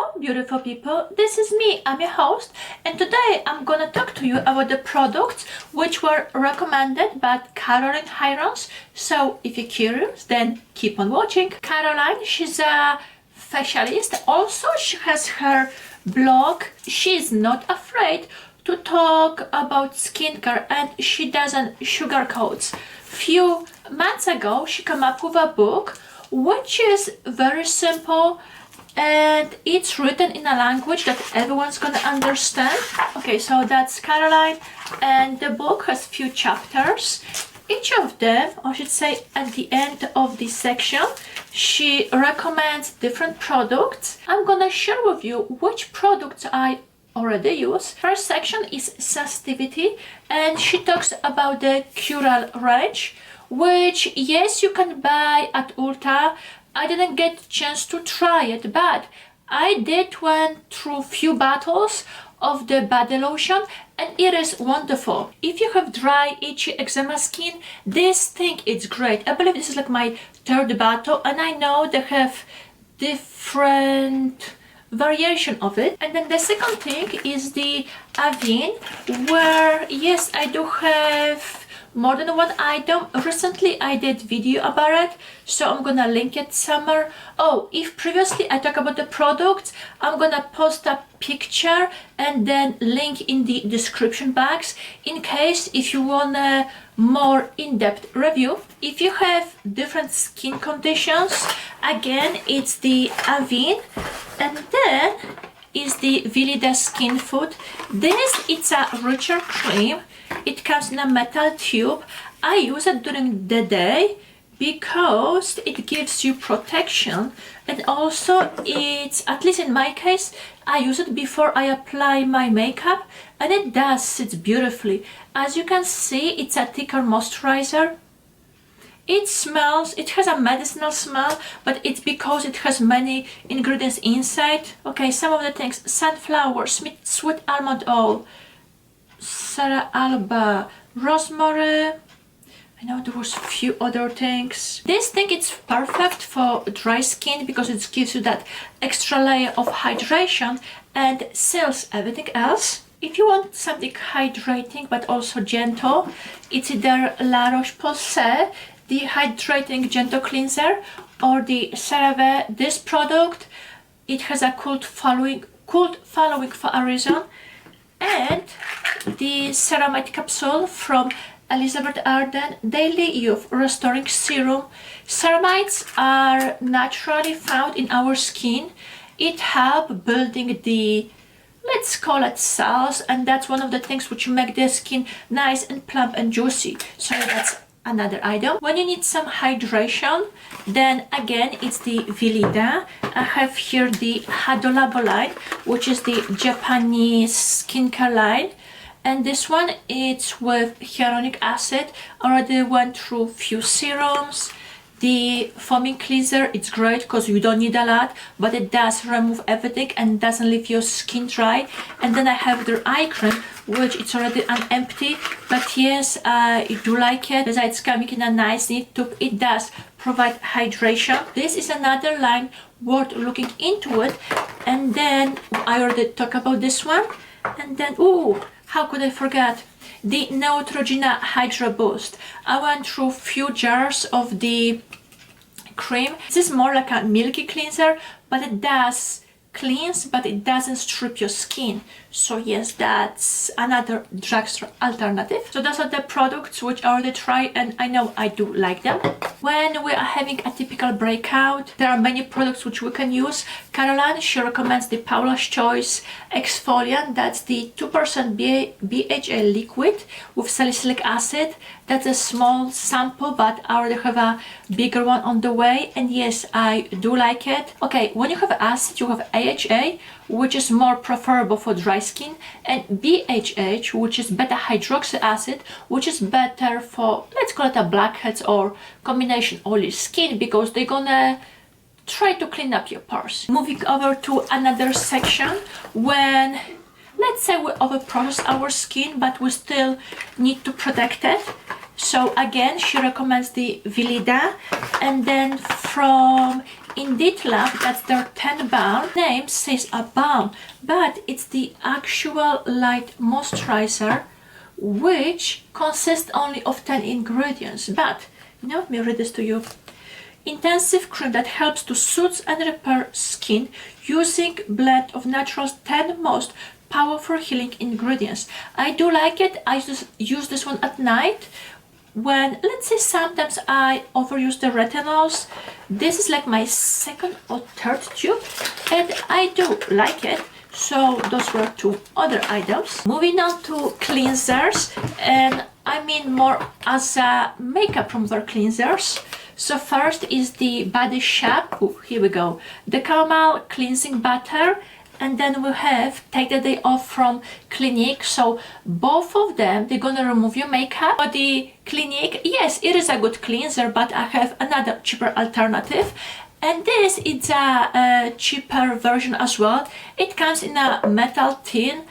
Hello beautiful people, this is me, I'm your host, and today I'm gonna talk to you about the products which were recommended by Caroline Hirons. So if you're curious, then keep on watching. Caroline, she's a facialist, also she has her blog. She's not afraid to talk about skincare and she doesn't sugarcoat. Few months ago she came up with a book which is very simple and it's written in a language that everyone's gonna understand. Okay, so that's Caroline, and the book has few chapters. Each of them, I should say at the end of this section, she recommends different products. I'm gonna share with you which products I already use. First section is sensitivity, and she talks about the Cural range, which yes, you can buy at Ulta. I didn't get a chance to try it, but I did went through few bottles of the body lotion and it is wonderful. If you have dry, itchy eczema skin, this thing is great. I believe this is like my third bottle and I know they have different variation of it. And then the second thing is the AVENE, where yes, I do have more than one item. Recently I did video about it, so I'm gonna link it somewhere. Oh, if previously I talk about the products, I'm gonna post a picture and then link in the description box in case if you want a more in-depth review. If you have different skin conditions, again it's the AVENE, and then is the Vilida Skin Food. This it's a richer cream. It comes in a metal tube. I use it during the day because it gives you protection, and also it's, at least in my case, I use it before I apply my makeup and it does sit beautifully. As you can see, it's a thicker moisturizer. It smells, it has a medicinal smell, but it's because it has many ingredients inside. Okay, some of the things: sunflower, sweet almond oil, Sara Alba, rosemary. I know there was a few other things. This thing it's perfect for dry skin because it gives you that extra layer of hydration and seals everything else. If you want something hydrating but also gentle, it's either La Roche-Posar, the Hydrating Gentle Cleanser, or the CeraVe. This product, it has a cult following for a reason. And the Ceramide Capsule from Elizabeth Arden, Daily Youth Restoring Serum. Ceramides are naturally found in our skin. It helps building the, let's call it, cells, and that's one of the things which make the skin nice and plump and juicy. So that's another item. When you need some hydration, then again it's the Vilida. I have here the Hadolabo line, which is the Japanese skincare line, and this one it's with hyaluronic acid. Already went through few serums. The foaming cleanser, it's great because you don't need a lot, but it does remove everything and doesn't leave your skin dry. And then I have their eye cream, which it's already empty, but yes, I do like it. Besides it's coming in a nice neat tube, it does provide hydration. This is another line worth looking into it. And then I already talked about this one. And then, oh, how could I forget? The NEUTROGENA Hydra Boost. I went through few jars of the cream. This is more like a milky cleanser, but it does cleanse, but it doesn't strip your skin. So yes, that's another drugstore alternative. So those are the products which I already tried and I know I do like them. When we are having a typical breakout, there are many products which we can use. Caroline, she recommends the Paula's Choice exfoliant. That's the 2% BHA liquid with salicylic acid. That's a small sample, but I already have a bigger one on the way, and yes, I do like it. Okay, when you have acid, you have AHA, which is more preferable for dry skin, and BHH, which is beta hydroxy acid, which is better for, let's call it, a blackheads or combination oily skin, because they're gonna try to clean up your pores. Moving over to another section, when let's say we overprocess our skin but we still need to protect it. So again, she recommends the Vilida, and then from Indeed Lab, that's their 10 balm. Name says a balm, but it's the actual light moisturizer, which consists only of 10 ingredients. But, let me read this to you. Intensive cream that helps to soothe and repair skin using blend of natural's 10 most powerful healing ingredients. I do like it. I use this one at night when, let's say, sometimes I overuse the retinols. This is like my second or third tube and I do like it. So those were two other items. Moving on to cleansers, and I mean more as a makeup from their cleansers. So first is the Body Shop. Ooh, here we go. The Caramel Cleansing Butter. And then we have Take the Day Off from Clinique. So both of them, they're gonna remove your makeup. For the Clinique, yes, it is a good cleanser, but I have another cheaper alternative. And this is a cheaper version as well. It comes in a metal tin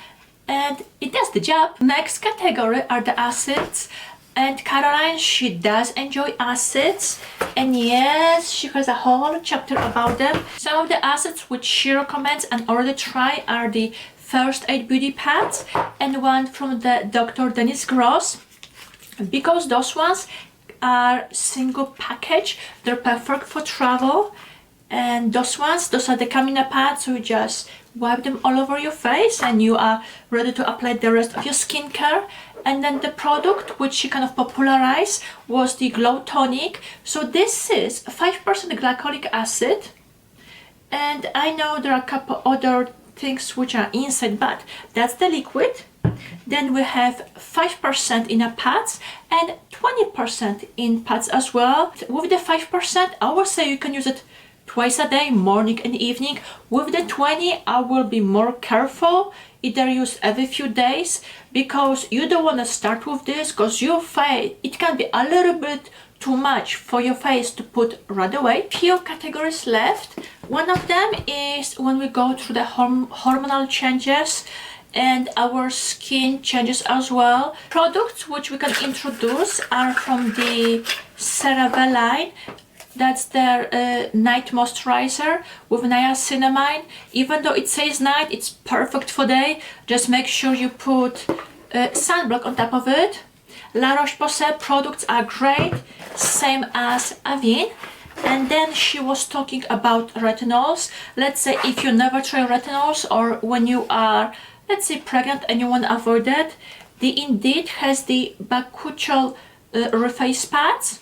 and it does the job. Next category are the acids. And Caroline, she does enjoy acids, and yes, she has a whole chapter about them. Some of the acids which she recommends and already try are the First Aid Beauty Pads and one from the Dr. Dennis Gross, because those ones are single package. They're perfect for travel, and those are the Camina pads, so you just wipe them all over your face and you are ready to apply the rest of your skincare. And then the product which she kind of popularized was the Glow Tonic. So this is 5% glycolic acid, and I know there are a couple other things which are inside, but that's the liquid. Then we have 5% in a pads and 20% in pads as well. With the 5%, I would say you can use it twice a day, morning and evening. With the 20, I will be more careful, either use every few days, because you don't want to start with this, because your face, it can be a little bit too much for your face to put right away. Few categories left. One of them is when we go through the hormonal changes and our skin changes as well. Products which we can introduce are from the CeraVe line. That's their night moisturizer with niacinamide. Even though it says night, it's perfect for day. Just make sure you put sunblock on top of it. La Roche-Posar products are great, same as AVENE. And then she was talking about retinols. Let's say if you never try retinols, or when you are, let's say, pregnant and you want to avoid that, the Indeed has the bakuchiol reface pads.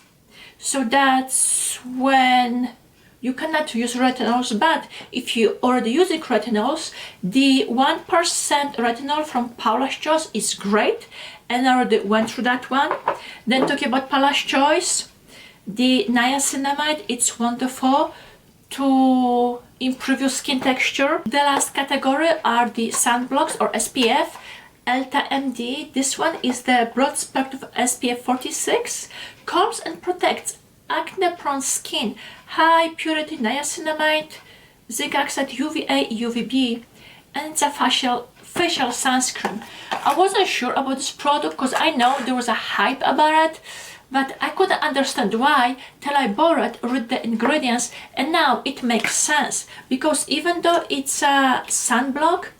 So that's when you cannot use retinols, but if you already using retinols, the 1% retinol from Paula's Choice is great, and I already went through that one. Then talking about Paula's Choice, the niacinamide, it's wonderful to improve your skin texture. The last category are the sunblocks or SPF. Elta MD, this one is the broad spectrum of SPF 46, calms and protects acne prone skin, high purity niacinamide, zinc oxide UVA, UVB, and it's a facial sunscreen. I wasn't sure about this product because I know there was a hype about it, but I couldn't understand why till I bought it, read the ingredients, and now it makes sense, because even though it's a sunblock,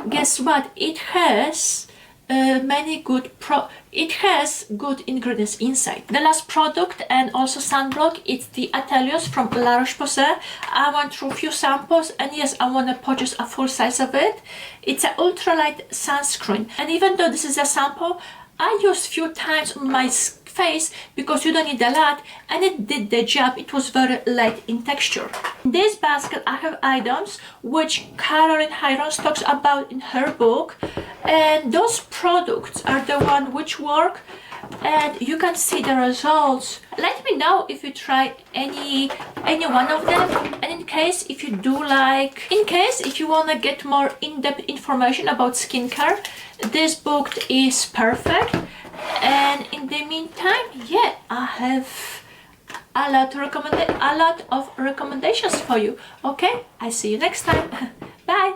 guess what? It has it has good ingredients inside. The last product and also sunblock, it's the Ateliers from La Roche-Posar. I went through a few samples, and yes, I want to purchase a full size of it. It's an ultralight sunscreen, and even though this is a sample, I used few times on my face because you don't need a lot, and it did the job. It was very light in texture. In this basket I have items which Caroline Hirons talks about in her book, and those products are the one which work, and you can see the results. Let me know if you try any one of them, and in case if you want to get more in-depth information about skincare, this book is perfect. And in the meantime, yeah, I have a lot of recommendations for you. Okay, I see you next time. Bye.